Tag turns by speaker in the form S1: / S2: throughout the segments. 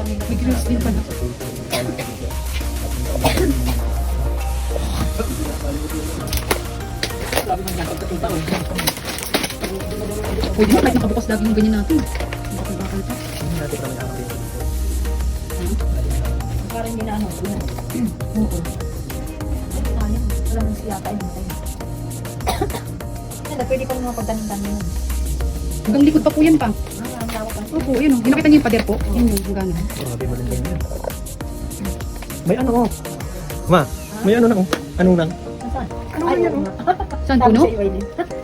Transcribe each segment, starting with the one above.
S1: May grills din pala. Pwede mo kahit nakabukas lagi yung ganyan natin. Bakal pa.
S2: Parang hindi na ano.
S1: Oo.
S2: Sayang. Wala nang siya tayo. Pwede pa mga pagtanim-tanim yun.
S1: Hanggang likod pa po yan pa.
S2: Ang tawag pa.
S1: Opo, yun o. Nakita niyo yung pader po? Yun yung hanggang.
S3: Grabe maganda yun. May ano oh. Ma, may ano na oh. Ano nang?
S2: Saan?
S3: Ano ba yan oh?
S1: Saan puno?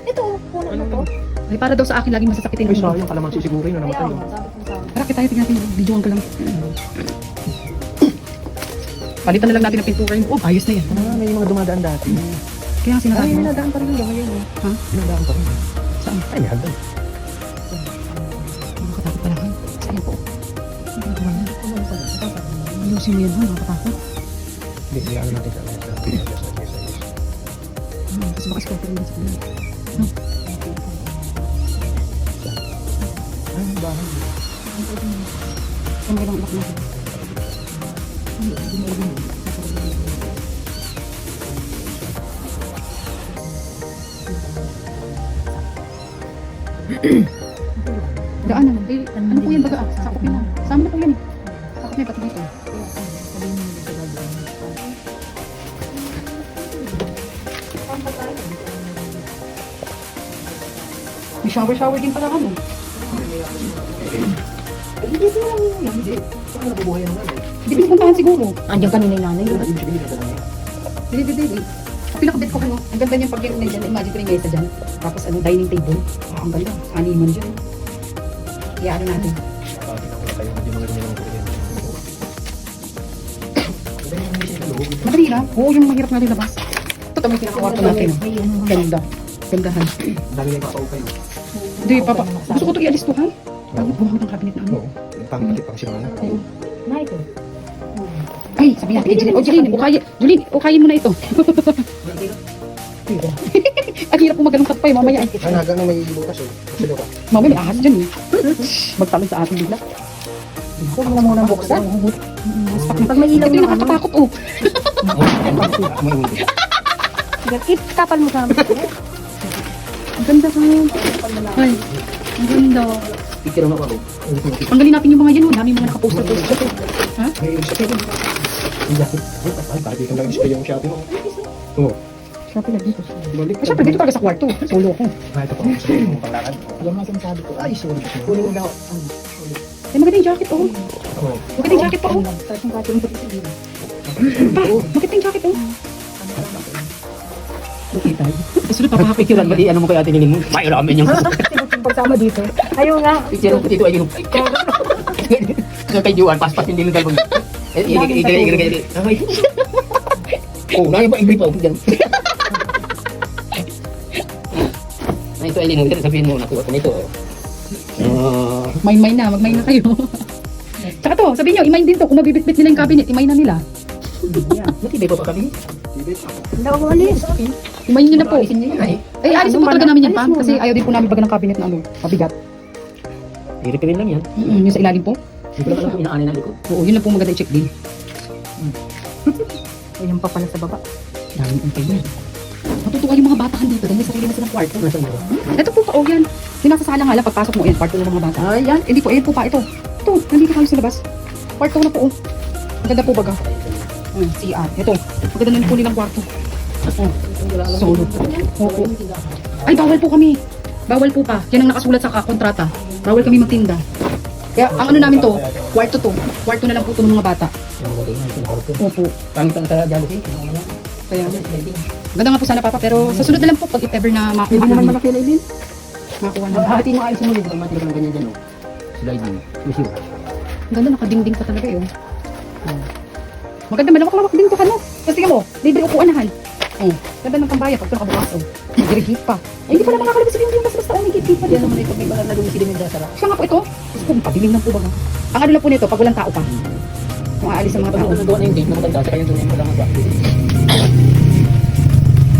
S2: Ito, puno na to.
S1: Ay, para daw sa akin laging masasakitin
S3: Ay,
S1: ang ulo.
S3: sayang kalamansi siguro yun na namatay
S2: Ayaw,
S3: yun.
S2: sabi ko sa akin.
S1: Tara, kita tayo, tignan natin. Videoan ko lang. Palitan na lang natin ang pintura yun. Oh, ayos na yan.
S3: Ah, may mga dumadaan dati.
S1: Kaya nga
S3: Ay,
S1: sinasabi mo.
S3: minadaan pa rin hanggang ngayon oh.
S1: Ha?
S3: Minadaan pa rin.
S1: Saan?
S3: Ay, hanggang.
S1: Nakakatakot pala kayo. Saan po? Ayusin mo yan ha, nakakatakot.
S3: Hindi, hindi ano natin sa
S1: Kasi baka scatter din sa kanila. No?
S3: Ay, bahay.
S1: Saan kailang anak natin? Daan na. Eh, ano po yan baga? Sakop yun na. Sama na po yan eh. Sakop na yung pati dito. May shower din pala kamo.
S3: Hindi ko lang yun. Hindi. Saan nabubuhay naman eh?
S1: Hindi pinupuntahan siguro.
S2: Andiyan kanina yung nanay.
S3: Yung sibilin na lang.
S1: Hindi. Ang pinakabit ko ano. Ang ganda niyang pag-yung nandiyan. Imagine ko rin guys dyan. Tapos ano, dining table. Ang ganda. Animan dyan. Kaya ano natin.
S3: Bakit ako na kayo yung mga ganyan ng kuryente?
S1: Madali lang. Oo, yung mahirap nga rin labas. Ito tamang pinakakwarto natin. Oh.
S2: May ano.
S1: Ganda. Gandahan.
S3: Ang dami na yung papaupa yun.
S1: Hindi, papa. Gusto ko ito i-alis to, ha? Bago gumamit ng cabinet na ano.
S3: Oo. Pangpalit pang sila na.
S1: Oo.
S2: Na ito.
S1: Ay, sabi natin kay Jeline. O, Jeline, ukayin mo na ito. Ang hirap po maganong katpay, mamaya.
S3: Ay, hanggang na may butas eh. Silo ka.
S1: Mamaya may ahas dyan eh. Magtalon sa atin bigla.
S2: Huwag mo na muna buksan. Pag may ilaw
S1: Ito yung
S2: na ano.
S1: nakakatakot, oh.
S3: May ulo.
S2: Kapal mo sa
S1: Ang ganda ka. Ay, ang ganda.
S3: Picture mo ako.
S1: Tanggalin natin yung mga yan, oh. Dami mga nakaposter-poster. Ha?
S3: May ulo siya. Yung jacket. Ay, bakit dito lang ispa yung Shopee mo? Oo.
S1: Siya pala dito.
S3: Balik.
S1: Eh, syempre dito talaga sa kwarto. Solo ko.
S3: Ah, ito pa. Sa yung panglakad.
S2: Yan ang sinasabi ko.
S3: Ay, sorry.
S2: Kunin mo daw.
S1: Ay, maganda yung jacket, oh.
S3: Oo.
S1: Maganda yung jacket pa, oh.
S2: Tapos yung katin mo sa gilid.
S1: Pa, maganda yung jacket, oh.
S3: Nakita.
S1: Susunod, papapicturean ba?
S3: Ano mo kaya tiniling mo? May ramen yung
S2: Pagsama dito. Ayaw nga.
S3: picture mo dito ay yung kay Juan, paspas hindi mo dalawang. Oh, naya ba ingri pa ako dyan? Ay, ito ay linong. Sabihin mo, nakuha ko nito.
S1: Main-main na, mag-main na kayo. Tsaka to, sabihin nyo, i-main din to. Kung mabibit-bit nila yung cabinet, i-main na nila.
S3: Matibay pa pa kami?
S2: Hindi ako umalis.
S1: I-main nyo na po.
S3: Ay,
S1: Ay, alisin po talaga namin yan, pa. Kasi ayaw din po namin baga ng cabinet na ano, mabigat.
S3: i-repair lang yan.
S1: Yung sa ilalim po.
S3: Hindi ko lang alam kung inaanin na likod.
S1: Oo, yun lang po maganda i-check din.
S2: Ayun pa pala sa baba.
S1: Daming umpay yan. Matutuwa yung mga batahan dito dahil may sarili na silang kwarto.
S3: Nasaan mo?
S1: Ito po pa, oh yan. Sinasasala nga lang, pagpasok mo, yan, kwarto na ng mga bata. Ay, yan. Hindi po, ayan po pa, ito. Ito, nandito tayo sa labas. Kwarto na po, oh. Ang ganda po baga. CR. Ito, ang ganda na po nilang kwarto. Solo. Opo. Ay, bawal po kami. Bawal po pa. Yan ang nakasulat sa kontrata. Bawal kami magtinda. Kaya, ang ano namin to, kwarto to. Kwarto na lang po to ng mga bata. Opo.
S3: Pangit ang sa jealousy.
S1: Kaya, ganda nga po sana papa, pero sa sunod na lang po pag if ever na makuha
S3: Hindi naman
S1: namin.
S3: malaki na ilin.
S1: Makuha namin.
S3: Hati mo ayos mo dito. Mati ka ng ganyan dyan. Sliding. Lucio.
S1: Ang ganda, nakadingding pa talaga yun. Maganda, malawak-lawak din to ano. Kasi tingnan mo, libre upuanahan. Ganda ng pambaya pag ito nakabukas. Nagirigit pa. Ay, hindi pala makakalabas yung basta-basta umigit pa.
S3: Yan naman ito. May balang nalung sila ng dasara.
S1: Siya nga po ito. Gusto ko, pabiling lang po ba? Ang ano lang po nito, pag walang tao pa. Kung aalis ang mga tao.
S3: Pag doon na yung gate na maganda. Saka yung doon yung lang ba?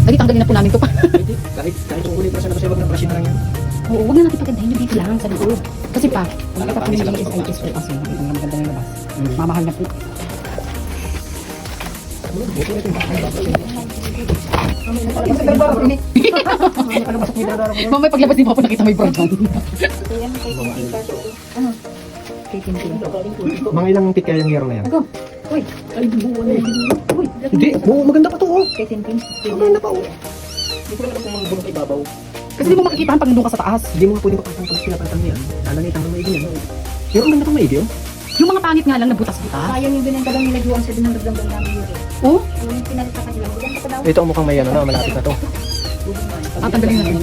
S1: Dali, tanggalin na po namin to pa.
S3: Kahit yung kulit na sa labas, wag na prasyon na lang yan.
S1: Oo, huwag na natin pagandahin yung dito lang sa loob. Kasi pa, wala pa kami sa labas is IS for us. Ang maganda ng labas. Mamahal na po. Mamay paglabas ni Papa nakita may brown.
S3: Mga ilang tit kaya yung hero na yan?
S1: Ako. Uy.
S2: Ay, buo na yun.
S1: Uy.
S3: Hindi, maganda pa to oh.
S2: Kay Tintin.
S3: Maganda pa oh.
S2: Hindi ko lang kasi mga bulong ibabaw.
S1: Kasi di mo makikita pag nandun ka sa taas.
S3: Hindi mo nga pwede papasang pag pinapantang niyan. Lalangit ang maigi yan. Pero ang ganda pang maigi oh.
S1: Yung mga pangit nga lang na butas-butas.
S2: Sayang yung binenta lang nila Juan sa dinang namin yun.
S1: Oh,
S2: Yung pinalit sa kanila. Bilang pa daw.
S3: Ito ang mukhang may ano na, malapit na to.
S1: tatanggalin natin.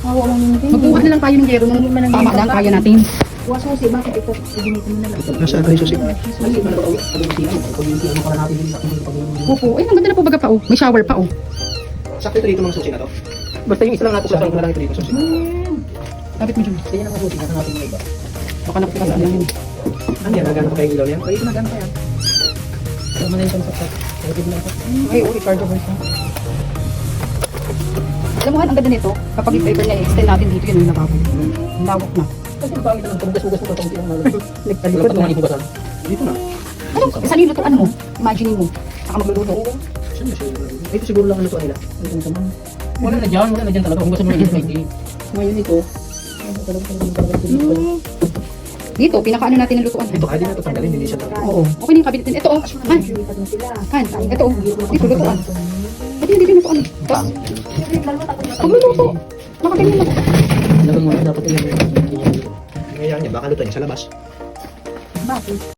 S2: Hawa lang yung
S1: Magkuha na lang tayo ng gero nung tama lang, kaya natin.
S2: Huwag susi, bakit ito? Ibinita mo na lang.
S3: Nasaan kayo susi?
S1: Opo, ay ang ganda na po baga pa oh. May shower pa oh.
S3: Sakto ito dito mga susi na to. Basta yung isa lang natin sa na lang ito dito susi.
S1: Lapit mo dyan.
S2: Kaya naman susi, nasa natin mo iba.
S1: Baka nakapasaan lang yun.
S3: Ano yan? Nagano pa kayo ilaw yan?
S2: Ay, ito nagano pa yan. Kaya mo na yung sa
S1: Ay, oh, Ricardo Bolsa. Alam mo Han, ang ganda nito. Kapag i-paper niya, i-extend natin dito yun yung lababo. Ang lawak na.
S2: Kasi ang pangit naman, pumugas-ugas mo pa itong tinang malo.
S1: Nagtalikod na.
S2: Ibugasan.
S3: Dito na.
S1: Ano? Saan yung lutuan mo? Imagine mo. Saka magluluto.
S2: Ito siguro lang ang lutuan nila. Wala na dyan talaga. Kung gusto mo na dito, hindi. Ngayon ito,
S1: Dito, pinakaano natin ang lutuan.
S3: Ito, hindi na ito tanggalin. Hindi siya tanggalin.
S1: Oo. Okay na yung cabinet din. Ito oh. Han. Han. Ito oh. Dito, lutuan. Pwede hindi din lutuan eh. Tapos, pagluluto. Nakaganyan na po.
S2: talagang wala dapat yung
S3: Ngayon niya, baka luto niya sa labas.
S2: bakit?